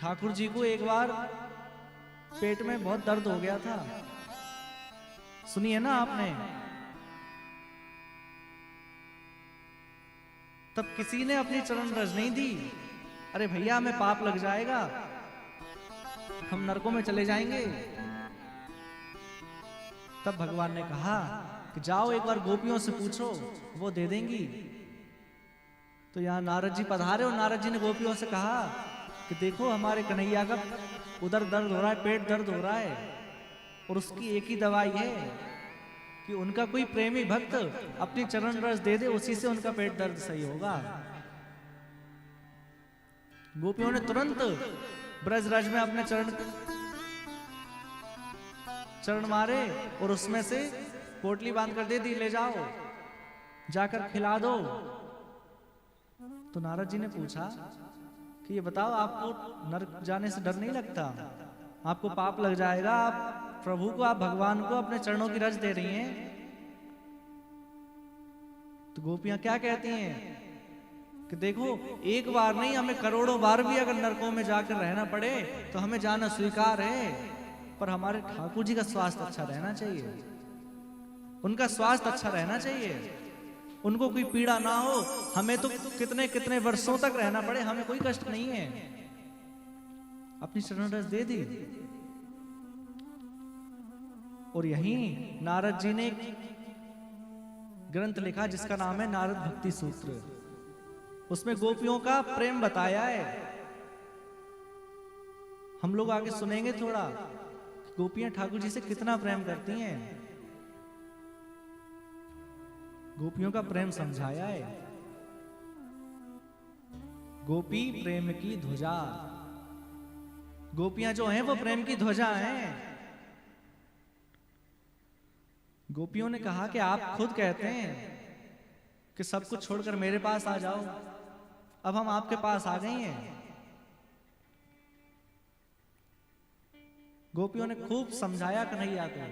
ठाकुर जी को एक बार पेट में बहुत दर्द हो गया था। सुनिए ना आपने। तब किसी ने अपनी चरण रज नहीं दी। अरे भैया हमें पाप लग जाएगा, हम नरकों में चले जाएंगे। तब भगवान ने कहा कि जाओ एक बार गोपियों से पूछो, वो दे देंगी। तो यहां नारद जी पधारे और नारद जी ने गोपियों से कहा कि देखो हमारे कन्हैया का उधर दर्द हो रहा है, पेट दर्द हो रहा है, और उसकी एक ही दवाई है कि उनका कोई प्रेमी भक्त अपनी चरण रस दे दे, उसी से उनका पेट दर्द सही होगा। गोपियों ने तुरंत ब्रजराज में अपने चरण मारे और उसमें से पोटली बांध कर दे दी, ले जाओ जाकर खिला दो। तो नारद जी ने पूछा कि ये बताओ, आपको नरक जाने से डर नहीं लगता? आपको पाप लग जाएगा, आप प्रभु को, आप भगवान को अपने चरणों की रज दे रही हैं। तो गोपियां क्या कहती हैं कि देखो एक बार नहीं, हमें करोड़ों बार भी अगर नरकों में जाकर रहना पड़े तो हमें जाना स्वीकार है, पर हमारे ठाकुर जी का स्वास्थ्य अच्छा रहना चाहिए, उनका स्वास्थ्य अच्छा रहना चाहिए, उनको कोई पीड़ा ना हो। हमें तो कितने कितने वर्षों तक रहना पड़े, हमें कोई कष्ट नहीं है। अपनी शरण रस दे दी। और यहीं नारद जी ने ग्रंथ लिखा जिसका नाम है नारद भक्ति सूत्र। उसमें गोपियों का प्रेम बताया है। हम लोग आगे सुनेंगे थोड़ा, गोपियां ठाकुर जी से कितना प्रेम करती हैं। गोपियों का प्रेम समझाया है। गोपी प्रेम की ध्वजा, गोपियां जो हैं वो प्रेम की ध्वजा हैं। गोपियों ने कहा कि आप खुद कहते हैं कि सब कुछ छोड़कर मेरे पास आ जाओ, अब हम आपके पास आ गई हैं। गोपियों ने खूब समझाया कन्हैया को।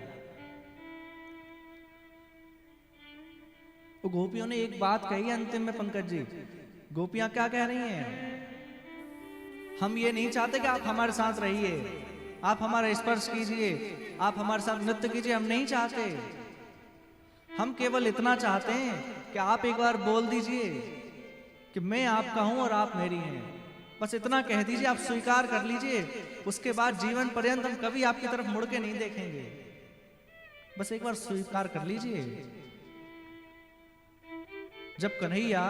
तो गोपियों ने एक बात कही अंतिम में, पंकज जी, गोपियां क्या कह रही हैं? हम ये नहीं चाहते कि आप हमारे साथ रहिए, आप हमारा स्पर्श कीजिए, आप हमारे साथ नृत्य कीजिए, हम नहीं चाहते। हम केवल इतना चाहते हैं कि आप एक बार बोल दीजिए कि मैं आपका हूं और आप मेरी हैं। बस इतना कह दीजिए, आप स्वीकार कर लीजिए। उसके बाद जीवन पर्यंत हम कभी आपकी तरफ मुड़ के नहीं देखेंगे। बस एक बार स्वीकार कर लीजिए। जब कन्हैया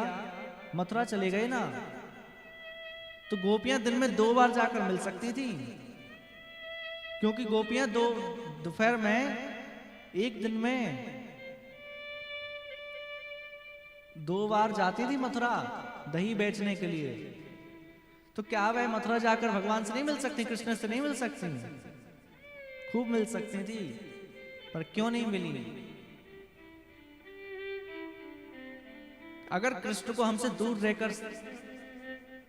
मथुरा चले गए ना, तो गोपियां दिन में 2 बार जाकर मिल सकती थी, क्योंकि गोपियां दोपहर में, एक दिन में 2 बार जाती थी मथुरा दही बेचने के लिए। तो क्या वह मथुरा जाकर भगवान से नहीं मिल सकती, कृष्ण से नहीं मिल सकती? खूब मिल सकती थी, पर क्यों नहीं मिली? अगर कृष्ण को हमसे दूर रहकर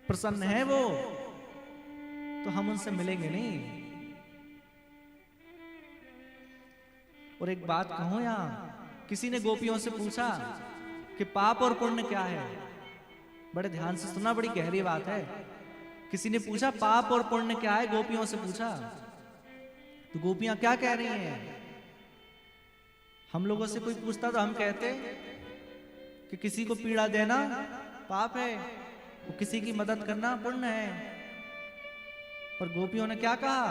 प्रसन्न है वो, तो हम उनसे मिलेंगे नहीं। और एक बात कहूं, यहां किसी ने गोपियों से पूछा कि पाप और पुण्य क्या है। बड़े ध्यान से सुनना, बड़ी गहरी बात है। किसी ने पूछा पाप और पुण्य क्या है, गोपियों से पूछा। तो गोपियां क्या कह रही हैं? हम लोगों से कोई पूछता तो हम कहते कि किसी को पीड़ा देना पाप है, वो किसी की मदद करना पुण्य है। पर गोपियों ने क्या कहा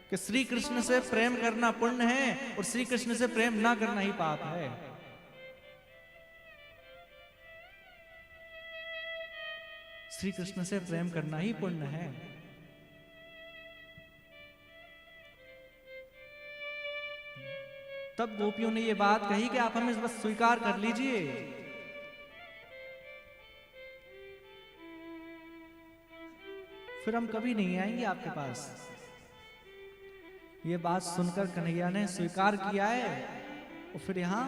कि श्री कृष्ण से प्रेम करना पुण्य है और श्री कृष्ण से प्रेम ना करना ही पाप है। श्री कृष्ण से प्रेम करना ही पुण्य है। तब गोपियों ने ये बात कही कि आप हमें बस स्वीकार कर लीजिए। फिर हम कभी नहीं आएंगे आपके पास। ये बात सुनकर कन्हैया ने स्वीकार किया है और फिर यहां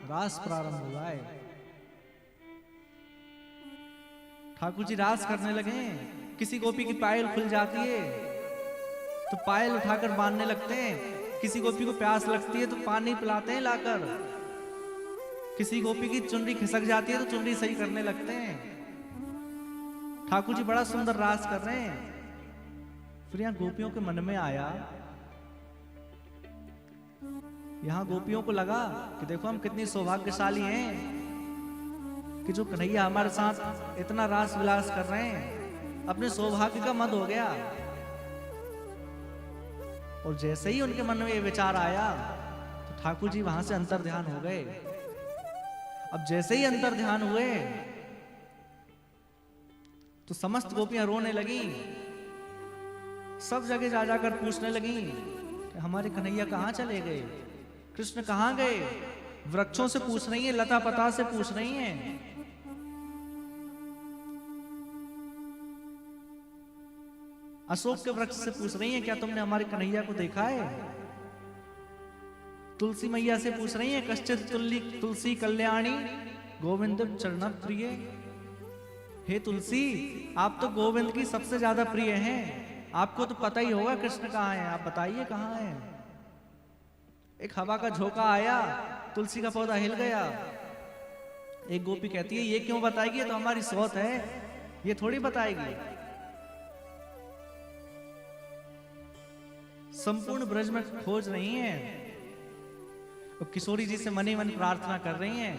रास प्रारंभ हुआ है। ठाकुर जी रास करने लगे। किसी गोपी की पायल खुल जाती है तो पायल उठाकर बांधने लगते हैं। किसी गोपी को प्यास लगती है तो पानी पिलाते हैं लाकर। किसी गोपी की चुनरी खिसक जाती है तो चुनरी सही करने लगते हैं। ठाकुर जी बड़ा सुंदर रास कर रहे हैं। फिर यहां गोपियों के मन में आया, यहां गोपियों को लगा कि देखो हम कितनी सौभाग्यशाली हैं कि जो कन्हैया हमारे साथ इतना रास विलास कर रहे हैं। अपने सौभाग्य का मद हो गया। और जैसे ही उनके मन में ये विचार आया तो ठाकुर जी वहां से अंतर ध्यान हो गए। अब जैसे ही अंतर ध्यान हुए तो समस्त गोपियां रोने लगी, सब जगह जा जाकर पूछने लगी कि हमारे कन्हैया कहां चले गए, कृष्ण कहां गए। वृक्षों से पूछ रही हैं, लता पता से पूछ रही हैं। अशोक के वृक्ष से पूछ रही हैं, क्या तुमने हमारे कन्हैया को देखा है। तुलसी मैया से पूछ रही हैं, कश्चित तुलसी कल्याणी गोविंद चरण प्रिय। हे तुलसी, आप तो गोविंद की सबसे ज्यादा प्रिय हैं, आपको तो पता ही होगा कृष्ण कहाँ है, आप बताइए कहाँ है। एक हवा का झोंका आया, तुलसी का पौधा हिल गया। एक गोपी कहती है, ये क्यों बताएगी, ये तो हमारी सोच है, ये थोड़ी बताएगी। संपूर्ण ब्रज में खोज रही हैं और किशोरी जी से मनी मन प्रार्थना कर रही हैं